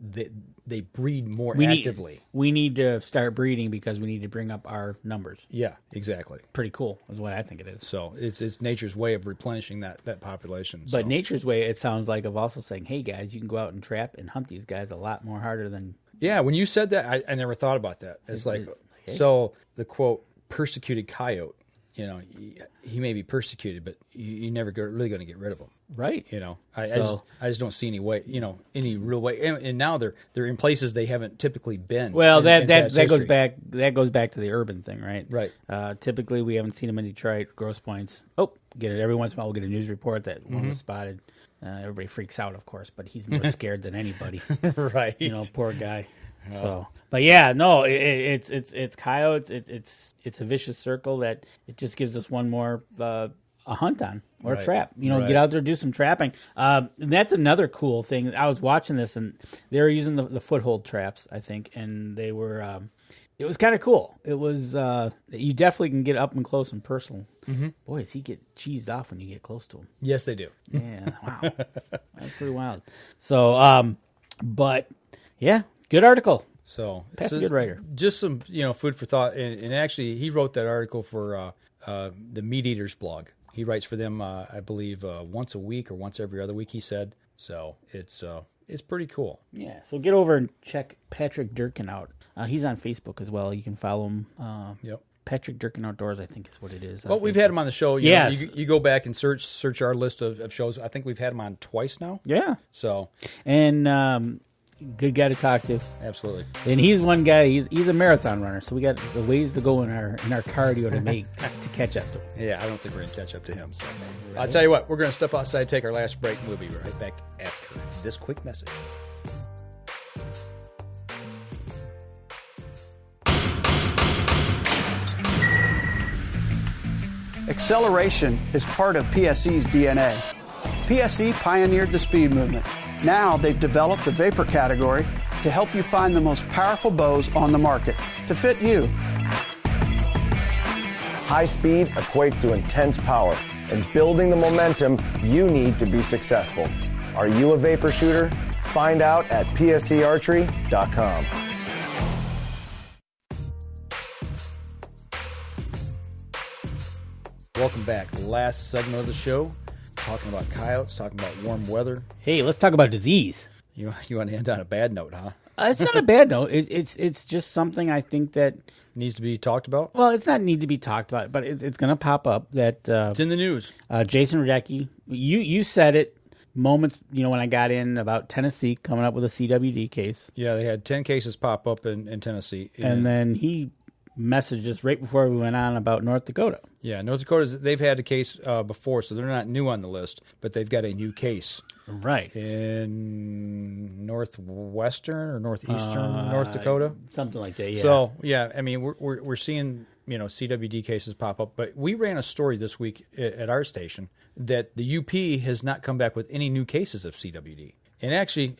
they breed more actively. We need to start breeding because we need to bring up our numbers. Yeah, exactly. Pretty cool is what I think it is. So it's nature's way of replenishing that population. But nature's way, it sounds like, of also saying, hey guys, you can go out and trap and hunt these guys a lot more harder than... Yeah, when you said that, I never thought about that. It's like, so the quote, persecuted coyote, he may be persecuted, but you're never really going to get rid of him. Right. I just don't see any way, any real way. And now they're in places they haven't typically been. Well, that goes back to the urban thing, right? Right. Typically, we haven't seen them in Detroit. Grosse Points. Get it every once in a while. We'll get a news report that one was spotted. Everybody freaks out, of course, but he's more scared than anybody. Right. Poor guy. Oh. So, but yeah, no, it's coyotes. It's a vicious circle that it just gives us one more a hunt on or a trap. Get out there, do some trapping. And that's another cool thing. I was watching this and they were using the foothold traps, I think, and they were. It was kind of cool. It was you definitely can get up and close and personal. Boy, does he get cheesed off when you get close to him? Yes, they do. Yeah, wow, that's pretty wild. So, but yeah. Good article. So Pat's a good writer. Just some, food for thought. And actually, he wrote that article for the Meat Eaters blog. He writes for them, I believe, once a week or once every other week. He said. So it's pretty cool. Yeah. So get over and check Patrick Durkin out. He's on Facebook as well. You can follow him. Yep. Patrick Durkin Outdoors, I think is what it is. Well, we've had him on the show. Yes. You go back and search our list of shows. I think we've had him on twice now. Yeah. So. And. Good guy to talk to. Absolutely. And he's one guy. He's a marathon runner, so we got the ways to go in our cardio to catch up to him. Yeah, I don't think we're going to catch up to him. So. Right. I'll tell you what, we're going to step outside, take our last break, and we'll be right back after this quick message. Acceleration is part of PSE's DNA. PSE pioneered the speed movement. Now they've developed the vapor category to help you find the most powerful bows on the market to fit you. High speed equates to intense power and building the momentum you need to be successful. Are you a vapor shooter? Find out at PSEarchery.com. Welcome back. Last segment of the show. Talking about coyotes, talking about warm weather. Hey, let's talk about disease. You want to end on a bad note, huh? It's not a bad note. It's just something I think that needs to be talked about. Well, it's not need to be talked about, but it's going to pop up. That it's in the news. Jason Radecki, you said it moments. When I got in about Tennessee coming up with a CWD case. Yeah, they had 10 cases pop up in Tennessee, and then he messaged us right before we went on about North Dakota. Yeah, North Dakota, they've had a case before, so they're not new on the list, but they've got a new case. Right. In northwestern or northeastern North Dakota. Something like that, yeah. So, yeah, I mean, we're seeing, CWD cases pop up, but we ran a story this week at our station that the UP has not come back with any new cases of CWD. And actually,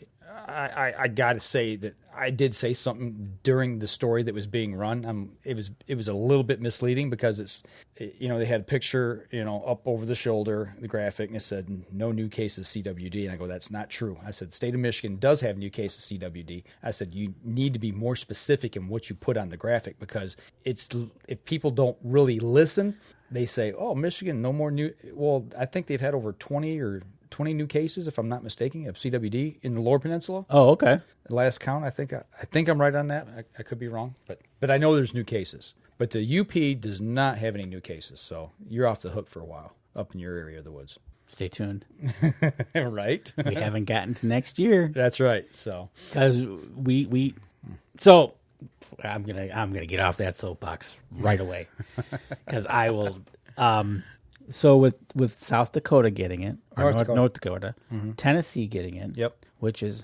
I got to say that I did say something during the story that was being run. It was a little bit misleading because they had a picture, up over the shoulder, the graphic, and it said no new cases CWD. And I go, that's not true. I said, state of Michigan does have new cases CWD. I said, you need to be more specific in what you put on the graphic because if people don't really listen, they say, oh, Michigan, no more new. Well, I think they've had over 20 new cases, if I'm not mistaken, of CWD in the Lower Peninsula. Oh, okay. The last count, I think I'm right on that. I could be wrong, but I know there's new cases. But the UP does not have any new cases, so you're off the hook for a while up in your area of the woods. Stay tuned. Right. We haven't gotten to next year. That's right. So because so I'm gonna get off that soapbox right away because I will. So with South Dakota getting it, or North Dakota, mm-hmm. Tennessee getting it, yep, which is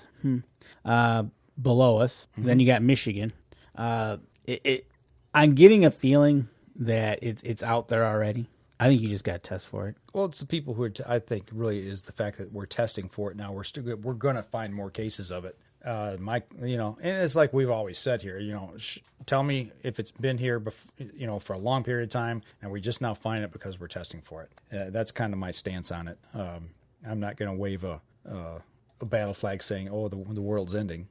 below us. Mm-hmm. Then you got Michigan. I'm getting a feeling that it's out there already. I think you just got to test for it. Well, it's the people who are. I think really is the fact that we're testing for it now. We're going to find more cases of it. And it's like we've always said here, tell me if it's been here, for a long period of time, and we just now find it because we're testing for it. That's kind of my stance on it. I'm not going to wave a battle flag saying, "Oh, the world's ending."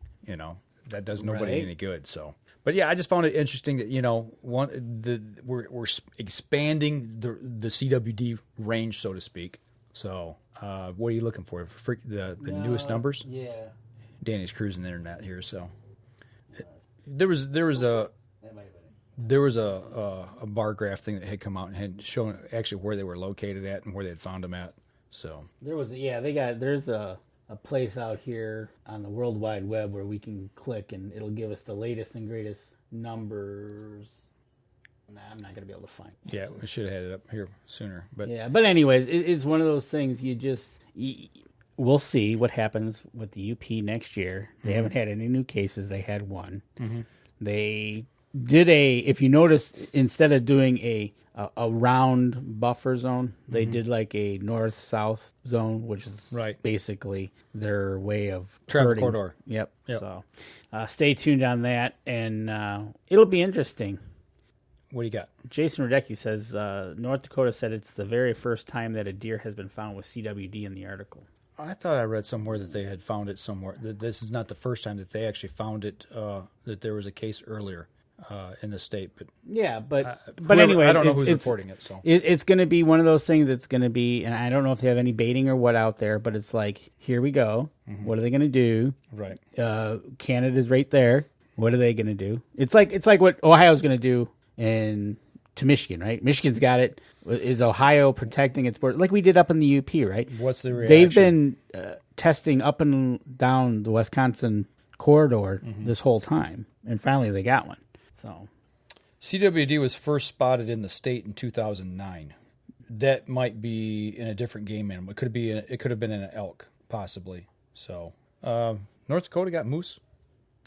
That does nobody any good. So, but yeah, I just found it interesting that we're expanding the CWD range, so to speak. So, what are you looking for? The newest numbers? Yeah. Danny's cruising the internet here, so there was a bar graph thing that had come out and had shown actually where they were located at and where they had found them at. So there's a place out here on the World Wide Web where we can click and it'll give us the latest and greatest numbers. Nah, I'm not gonna be able to find it. Yeah, we should have had it up here sooner. But anyways, it's one of those things we'll see what happens with the UP next year. They mm-hmm. haven't had any new cases. They had one. Mm-hmm. They did if you notice, instead of doing a round buffer zone, they mm-hmm. did like a north-south zone, which is basically their way of travel corridor. Yep. So stay tuned on that, and it'll be interesting. What do you got? Jason Radecki says North Dakota said it's the very first time that a deer has been found with CWD in the article. I thought I read somewhere that they had found it somewhere. This is not the first time that they actually found it, that there was a case earlier in the state. But yeah, but anyway, I don't know who's reporting it. So it's going to be one of those things that's going to be, and I don't know if they have any baiting or what out there, but it's like, here we go. Mm-hmm. What are they going to do? Right. Canada's right there. What are they going to do? It's like what Ohio's going to do to Michigan, right? Michigan's got it. Is Ohio protecting its border like we did up in the UP, right? What's the reaction? They've been testing up and down the Wisconsin corridor mm-hmm. this whole time, and finally they got one. So, CWD was first spotted in the state in 2009. That might be in a different game animal. It could have been in an elk, possibly. So, North Dakota got moose.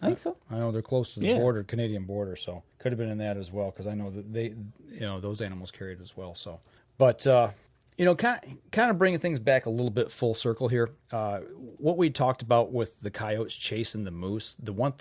I think so. I know they're close to the border, Canadian border, so could have been in that as well because I know that they, those animals carry it as well. So, but kind of bringing things back a little bit full circle here. What we talked about with the coyotes chasing the moose.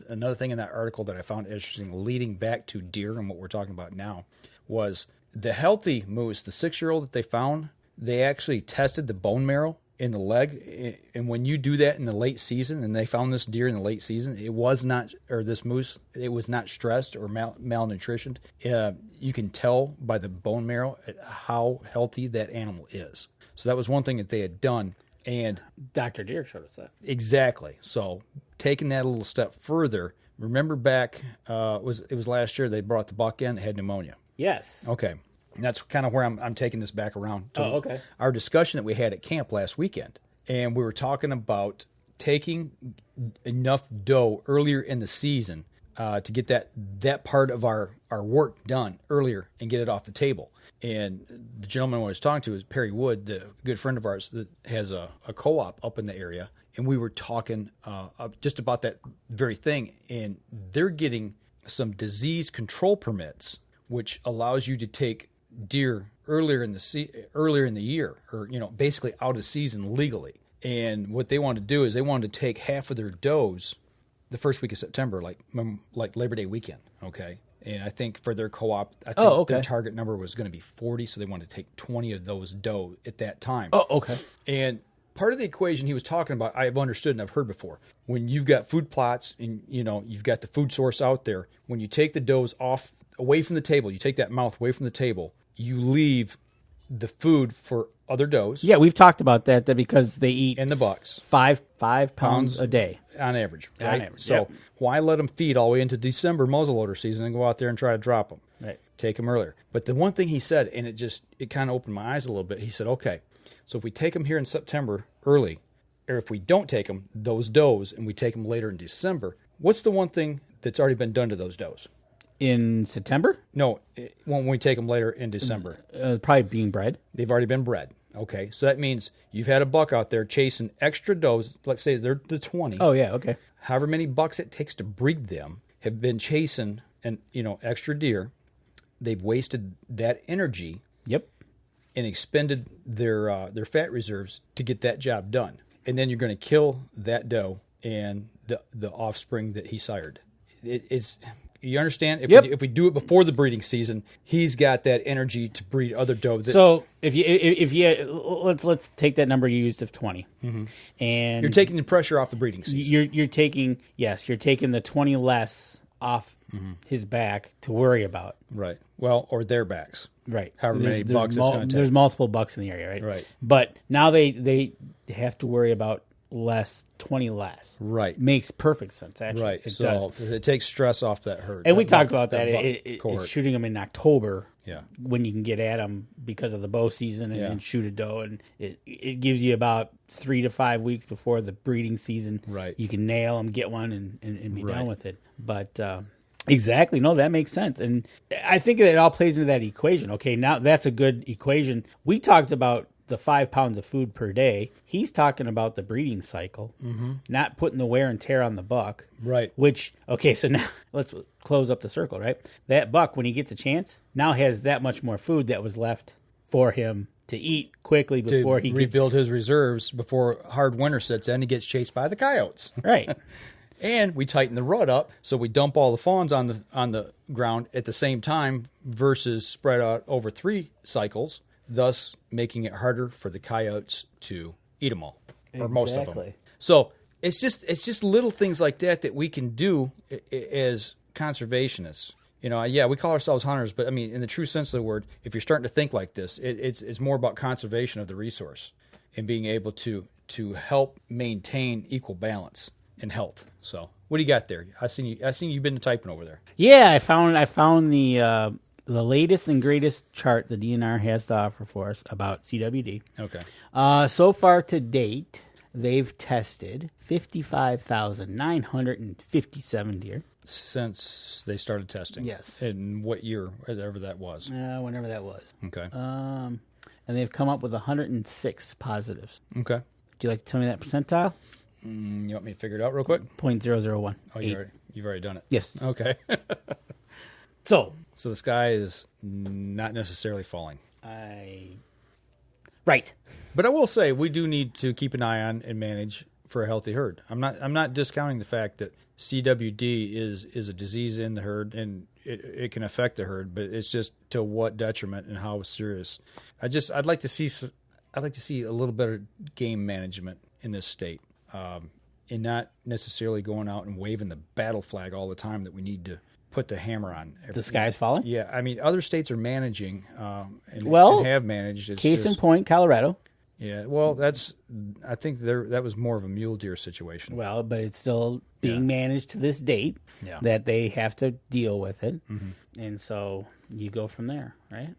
Another thing in that article that I found interesting, leading back to deer and what we're talking about now, was the healthy moose, the 6-year-old that they found. They actually tested the bone marrow in the leg, and when you do that in the late season, and they found this deer in the late season, this moose, it was not stressed or malnutritioned. You can tell by the bone marrow how healthy that animal is. So that was one thing that they had done. And Dr. Deere showed us that. Exactly. So taking that a little step further, remember back, it was last year they brought the buck in that had pneumonia. Yes. Okay. And that's kind of where I'm taking this back around to okay. Our discussion that we had at camp last weekend. And we were talking about taking enough doe earlier in the season to get that part of our work done earlier and get it off the table. And the gentleman I was talking to is Perry Wood, the good friend of ours that has a co-op up in the area. And we were talking just about that very thing. And they're getting some disease control permits, which allows you to take deer earlier in the year, or basically out of season legally. And what they wanted to do is they wanted to take half of their does the first week of September, like Labor Day weekend. Okay. And I think for their co-op, their target number was going to be 40, so they wanted to take 20 of those doe at that time. Oh, okay. And part of the equation he was talking about, I've understood and I've heard before. When you've got food plots and you've got the food source out there, when you take the does away from the table, you take that mouth away from the table, you leave the food for other does. Yeah, we've talked about that because they eat and the bucks 5 pounds a day on average. Right? On average. So why let them feed all the way into December muzzleloader season and go out there and try to drop them? Right. Take them earlier. But the one thing he said, and it kind of opened my eyes a little bit. He said, okay, so if we take them here in September early, or if we don't take them, those does, and we take them later in December, what's the one thing that's already been done to those does? In September? No, when we take them later in December. Probably being bred. They've already been bred. Okay, so that means you've had a buck out there chasing extra does. Let's say they're the 20. Oh, yeah, okay. However many bucks it takes to breed them have been chasing extra deer. They've wasted that energy. Yep. And expended their fat reserves to get that job done. And then you're going to kill that doe and the offspring that he sired. It's you understand? If we do it before the breeding season, he's got that energy to breed other doe. So if you let's take that number you used of 20, and you're taking the pressure off the breeding season. You're taking the 20 less off his back to worry about. Right. Well, or their backs. Right. However many bucks it's going to take. There's multiple bucks in the area, right? Right. But now they have to worry about 20 less. Right. Makes perfect sense, actually. Right. It does. It takes stress off that herd. And we talked about that. It's shooting them in October. Yeah. When you can get at them because of the bow season and shoot a doe. And it gives you about 3 to 5 weeks before the breeding season. Right. You can nail them, get one, and be done with it. But exactly. No, that makes sense. And I think that it all plays into that equation. Okay, now that's a good equation. We talked about the 5 pounds of food per day. He's talking about the breeding cycle, not putting the wear and tear on the buck. Right. So now let's close up the circle, right? That buck, when he gets a chance, now has that much more food that was left for him to eat quickly before he rebuild his reserves before hard winter sets in. He gets chased by the coyotes. Right. And we tighten the rut up, so we dump all the fawns on the ground at the same time versus spread out over 3 cycles, thus making it harder for the coyotes to eat them all, or most of them. So it's just little things like that we can do as conservationists. We call ourselves hunters, but I mean, in the true sense of the word, if you're starting to think like this, it's more about conservation of the resource and being able to help maintain equal balance and health. So what do you got there? I seen you've been typing over there. Yeah, I found the latest and greatest chart the DNR has to offer for us about CWD. Okay. So far to date, they've tested 55,957 deer since they started testing. Yes. In what year, whatever that was? Whenever that was. Okay. And they've come up with 106 positives. Okay. Would you like to tell me that percentile? You want me to figure it out real quick? 0.001. Oh, you've already done it. Yes. Okay. So the sky is not necessarily falling. Right. But I will say we do need to keep an eye on and manage for a healthy herd. I'm not discounting the fact that CWD is a disease in the herd and it can affect the herd, but it's just to what detriment and how serious. I'd like to see a little better game management in this state. And not necessarily going out and waving the battle flag all the time that we need to put the hammer on. The sky's falling? Yeah. I mean, other states are managing and have managed. Case in point, Colorado. Yeah, well, I think that was more of a mule deer situation. Well, but it's still being managed to this date that they have to deal with it. Mm-hmm. And so you go from there, right?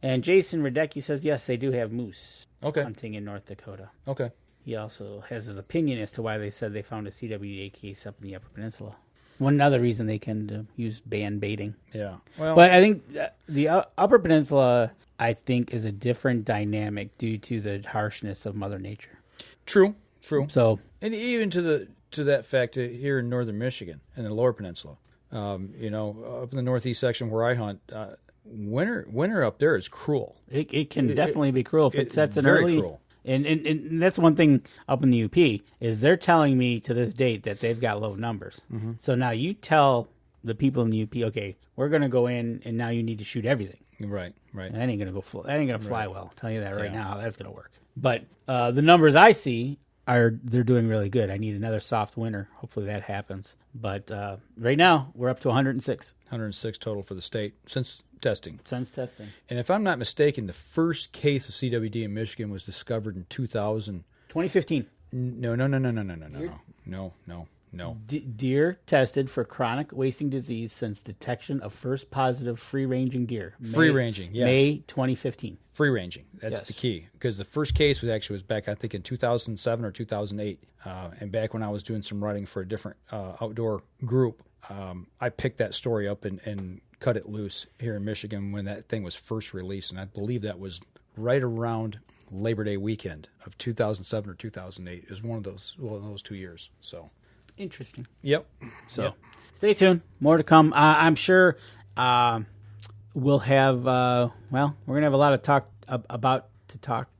And Jason Radecki says, yes, they do have moose hunting in North Dakota. Okay. He also has his opinion as to why they said they found a CWD case up in the Upper Peninsula. One other reason they can use band baiting. Yeah. Well, but I think the Upper Peninsula, I think, is a different dynamic due to the harshness of Mother Nature. True. So, and even to that fact here in northern Michigan and the Lower Peninsula, up in the northeast section where I hunt, winter up there is cruel. It can definitely be cruel if it sets an very early. Cruel. And that's one thing up in the UP is they're telling me to this date that they've got low numbers. Mm-hmm. So now you tell the people in the UP, okay, we're going to go in and now you need to shoot everything. Right. And that ain't going to go. That ain't going to fly well. I'll tell you that right now. How that's going to work. But the numbers I see they're doing really good. I need another soft winter. Hopefully that happens. But right now we're up to 106. 106 total for the state since testing. And if I'm not mistaken, the first case of CWD in Michigan was discovered in 2015. No. Deer tested for chronic wasting disease since detection of first positive free-ranging deer. Free-ranging, yes. May 2015. Free-ranging, that's the key. Because the first case was back, I think, in 2007 or 2008. And back when I was doing some writing for a different outdoor group, I picked that story up and cut it loose here in Michigan when that thing was first released. And I believe that was right around Labor Day weekend of 2007 or 2008. It was one of those 2 years. So interesting. Yep. So stay tuned. More to come. I'm sure we'll have. We're gonna have a lot of talk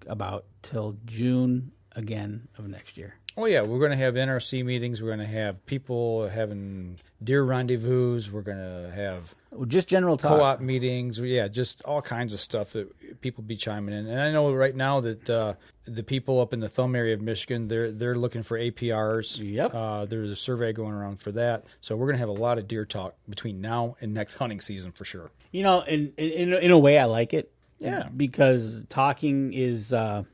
about till June again of next year. Oh, yeah, we're going to have NRC meetings. We're going to have people having deer rendezvous. We're going to have just general talk. Co-op meetings. Yeah, just all kinds of stuff that people be chiming in. And I know right now that the people up in the Thumb area of Michigan, they're looking for APRs. Yep. There's a survey going around for that. So we're going to have a lot of deer talk between now and next hunting season for sure. In a way, I like it. Yeah. Because talking is a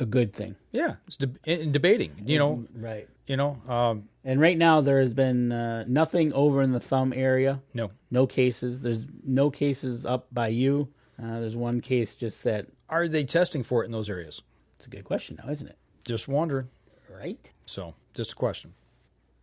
good thing. Yeah, it's debating, Right. And right now there has been nothing over in the Thumb area. No cases. There's no cases up by you. There's one case just that. Are they testing for it in those areas? It's a good question now, isn't it? Just wondering. Right. So, just a question.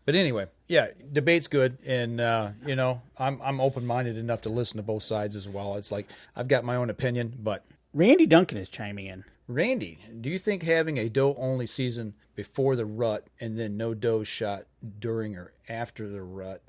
But anyway, yeah, debate's good, and I'm open-minded enough to listen to both sides as well. It's like I've got my own opinion, but Randy Duncan is chiming in. Randy, do you think having a doe-only season before the rut and then no does shot during or after the rut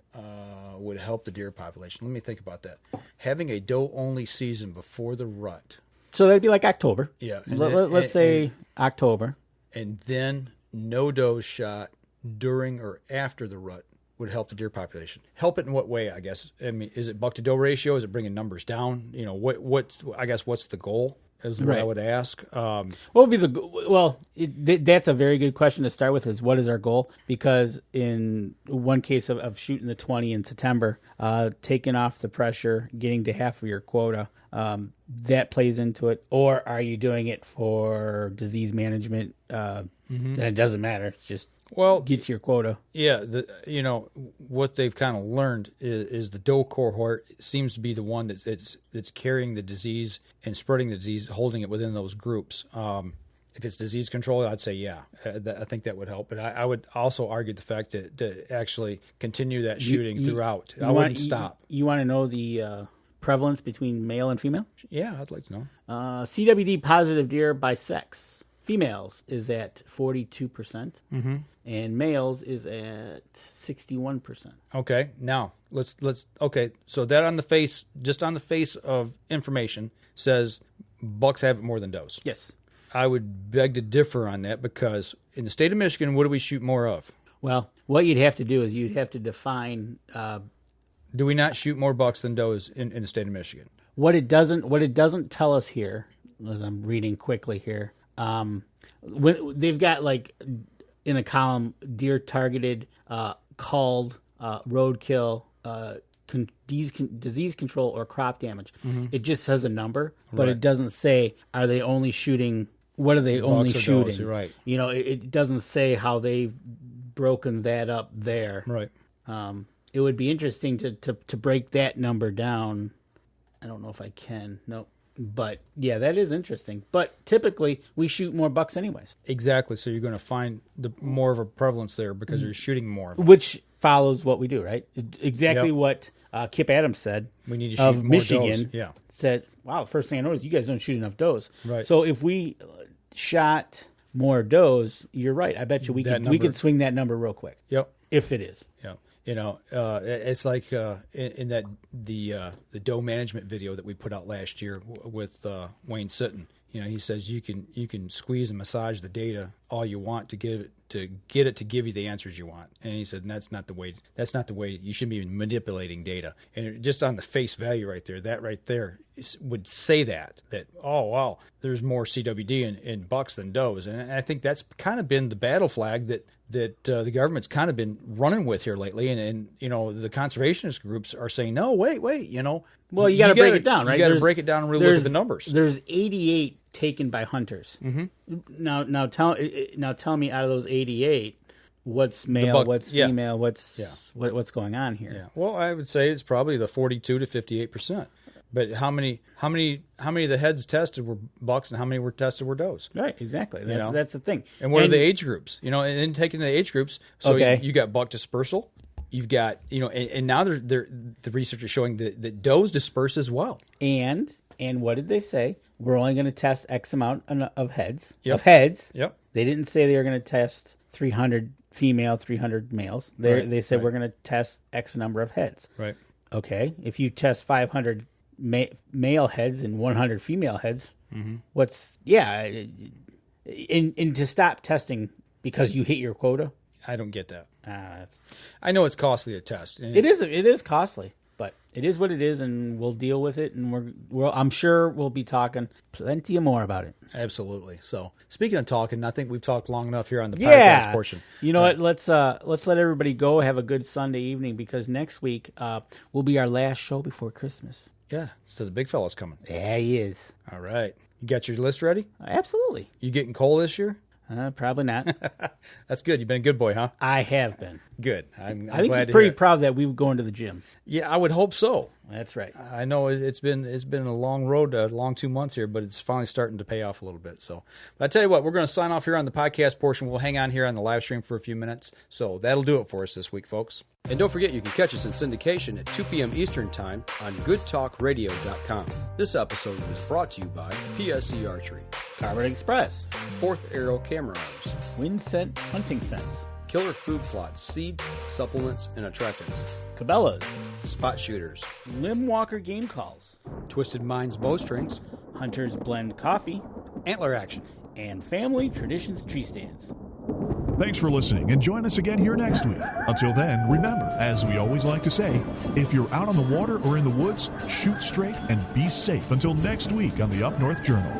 would help the deer population? Let me think about that. Having a doe-only season before the rut. So that'd be like October. Yeah. Let's say October. And then no does shot during or after the rut would help the deer population. Help it in what way, I guess? I mean, is it buck-to-doe ratio? Is it bringing numbers down? What's the goal? Is what I would ask. What would be that's a very good question to start with. Is what is our goal? Because in one case of shooting the 20 in September, taking off the pressure, getting to half of your quota, that plays into it. Or are you doing it for disease management? Then it doesn't matter. It's just get to your quota. Yeah, what they've kind of learned is the doe cohort seems to be the one that's carrying the disease and spreading the disease, holding it within those groups. If it's disease control, I'd say I think that would help. But I would also argue the fact that to actually continue that shooting throughout. I wouldn't stop. You want to know the prevalence between male and female? Yeah, I'd like to know. CWD positive deer by sex. Females is at 42%, and males is at 61%. Okay, now let's so that on the face of information says bucks have it more than does. Yes. I would beg to differ on that because in the state of Michigan, what do we shoot more of? Well, what you'd have to do is you'd have to define. Do we not shoot more bucks than does in the state of Michigan? What it doesn't tell us here, as I'm reading quickly here. They've got like in a column deer targeted, called roadkill, disease control or crop damage. It just says a number, but it doesn't say are they only shooting what are they only shooting? Does, right. You know, it doesn't say how they've broken that up there. Right. It would be interesting to break that number down. I don't know if I can. Nope. But, yeah, that is interesting. But typically, we shoot more bucks anyways. Exactly. So you're going to find more of a prevalence there because you're shooting more of it. Which follows what we do, right? Exactly what Kip Adams said. We need to shoot of more Michigan. does. Yeah. Said, wow, the first thing I noticed, you guys don't shoot enough does. Right. So if we shot more does, you're right. I bet you we could swing that number real quick. Yep. If it is. Yeah. You know, it's like in that the doe management video that we put out last year with Wayne Sutton. You know, he says you can squeeze and massage the data all you want to get it to give you the answers you want. And he said that's not the way. That's not the way. You shouldn't be manipulating data. And just on the face value right there, that right there would say that oh wow, there's more CWD in bucks than does. And I think that's kind of been the battle flag that the government's kind of been running with here lately. And you know, the conservationist groups are saying no, wait, you know. Well, you got to break it down, right? You got to break it down and really look at the numbers. There's 88 taken by hunters. Mm-hmm. Now tell me, out of those 88, what's male, what's female, what's going on here? Yeah. Well, I would say it's probably the 42 to 58%. But how many of the heads tested were bucks and how many were tested were does? Right, exactly. That's the thing. And what are the age groups? You know, and then taking the age groups. So you got buck dispersal. You've got, you know, and now the research is showing that does disperse as well. And what did they say? We're only going to test X amount of heads. Yep. Of heads. Yep. They didn't say they were going to test 300 female, 300 males. They said we're going to test X number of heads. Right. Okay. If you test 500 male heads and 100 female heads, and to stop testing because you hit your quota. I don't get that. I know it's costly to test. It is costly, but it is what it is, and we'll deal with it. And I'm sure we'll be talking plenty more about it. Absolutely. So, speaking of talking, I think we've talked long enough here on the podcast portion. You know what? Let's let everybody go. Have a good Sunday evening, because next week will be our last show before Christmas. Yeah. So the big fella's coming. Yeah, he is. All right. You got your list ready? Absolutely. You getting coal this year? Probably not. That's good. You've been a good boy, huh? I have been. Good. I think he's pretty proud that we've gone to the gym. Yeah, I would hope so. That's right. I know it's been a long road, a long 2 months here, but it's finally starting to pay off a little bit. So, but I tell you what, we're going to sign off here on the podcast portion. We'll hang on here on the live stream for a few minutes. So that'll do it for us this week, folks. And don't forget, you can catch us in syndication at 2 p.m. Eastern Time on goodtalkradio.com. This episode was brought to you by PSE Archery, Carbon Express, Fourth Arrow Camera Arms, Winsent Hunting Sense, Killer Food Plots, Seeds, Supplements, and Attractants, Cabela's, Spot Shooters, Limb Walker Game Calls, Twisted Minds Bowstrings, Hunter's Blend Coffee, Antler Action, and Family Traditions Tree Stands. Thanks for listening, and join us again here next week. Until then, remember, as we always like to say, if you're out on the water or in the woods, shoot straight and be safe. Until next week on the Up North Journal.